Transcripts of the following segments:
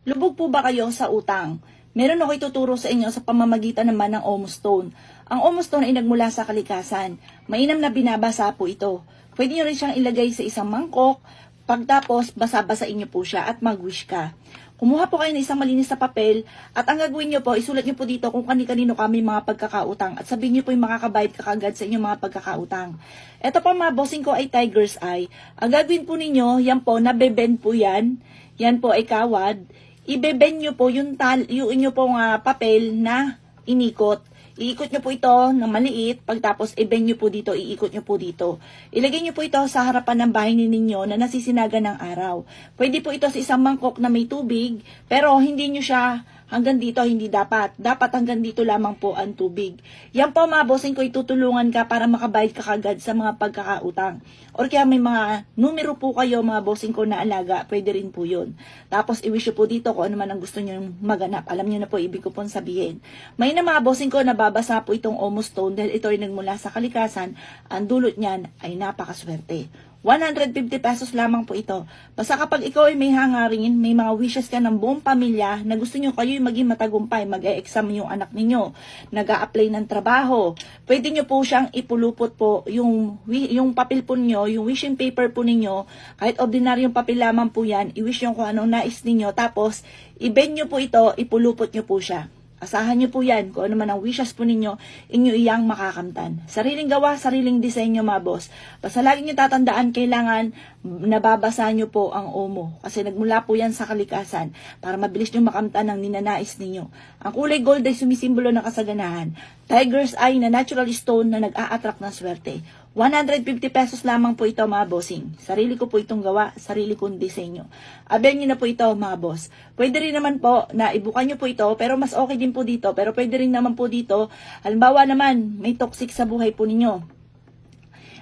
Lubog po ba kayo sa utang? Meron ako ituturo sa inyo sa pamamagitan naman ng Omo Stone. Ang Omo Stone ay nagmula sa kalikasan. Mainam na binabasa po ito. Pwede nyo rin siyang ilagay sa isang mangkok. Pagtapos, basa-basain nyo po siya at mag-wish ka. Kumuha po kayo ng isang malinis na papel at ang gagawin nyo po, isulat nyo po dito kung kani-kanino kami mga pagkakautang at sabihin nyo po yung makakabayad ka kagad sa inyong mga pagkakautang. Ito po mga bossing ko ay Tiger's Eye. Ang gagawin po ninyo, yan po, nabebend po yan. Yan po ay kawad. Ibeben nyo po yung inyo pong papel na inikot. Iikot nyo po ito ng maliit, pagtapos i-bend nyo po dito, iikot nyo po dito. Ilagay nyo po ito sa harapan ng bahay ninyo na nasisinaga ng araw. Pwede po ito sa isang mangkok na may tubig, pero hindi nyo siya hanggang dito, hindi dapat. Dapat hanggang dito lamang po ang tubig. Yan po mga bossing ko, itutulungan ka para makabayad ka kagad sa mga pagkakautang. Or kaya may mga numero po kayo mga bossing ko na alaga, pwede rin po yun. Tapos i-wish po dito kung ano man ang gusto nyo maganap. Alam nyo na po, ibig ko pong sabihin. May na mga bossing ko, nababasa po itong Omo Stone dahil ito ay nagmula sa kalikasan. Ang dulot niyan ay napakaswerte. 150 pesos lamang po ito. Basta kapag ikaw ay may hangarin, may mga wishes ka ng buong pamilya na gusto nyo kayo maging matagumpay, mag-e-exam yung anak ninyo, nag-a-apply ng trabaho, pwede nyo po siyang ipulupot po yung papel po nyo, yung wishing paper po ninyo, kahit ordinaryong papel lamang po yan, i-wish nyo kung anong nais ninyo, tapos i-bend nyo po ito, ipulupot nyo po siya. Asahan nyo po yan, kung ano man ang wishes po ninyo, inyo iyang makakamtan. Sariling gawa, sariling disenyo mga boss. Basta lagi nyo tatandaan, kailangan nababasa nyo po ang Omo. Kasi nagmula po yan sa kalikasan para mabilis nyo makamtan ang ninanais ninyo. Ang kulay gold ay sumisimbolo ng kasaganahan. Tiger's Eye na natural stone na nag-a-attract ng swerte. 150 pesos lamang po ito mga bossing. Sarili ko po itong gawa, sarili kong disenyo. Abel nyo na po ito mga boss. Pwede rin naman po na ibukan nyo po ito, pero mas okay din po dito. Pero pwede rin naman po dito, halimbawa naman, may toxic sa buhay po ninyo.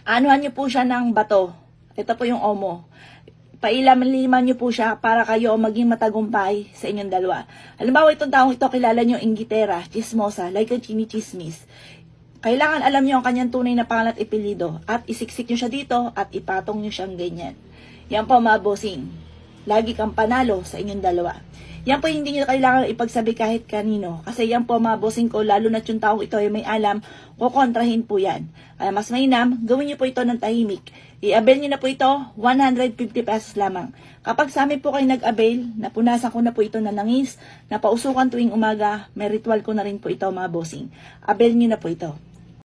Anuhan nyo po siya ng bato. Ito po yung Omo. Pailaman-liman nyo po siya para kayo maging matagumpay sa inyong dalawa. Halimbawa itong taong ito, kilala nyo, inggitera, chismosa, like a chinichismis. Kailangan alam nyo ang kanyang tunay na pangalan at ipelido at isiksik nyo siya dito at ipatong nyo siyang ganyan. Yan po mga bossing. Lagi kang panalo sa inyong dalawa. Yan po hindi nyo kailangan ipagsabi kahit kanino. Kasi yan po mga bossing ko, lalo na yung taong ito ay may alam, kukontrahin po yan. Kaya mas mainam, gawin nyo po ito ng tahimik. I-avail nyo na po ito, 150 pesos lamang. Kapag sa amin po kayo nag-avail, napunasan ko na po ito na langis, napausukan tuwing umaga, may ritual ko na rin po ito mga bossing. Avail nyo na po ito.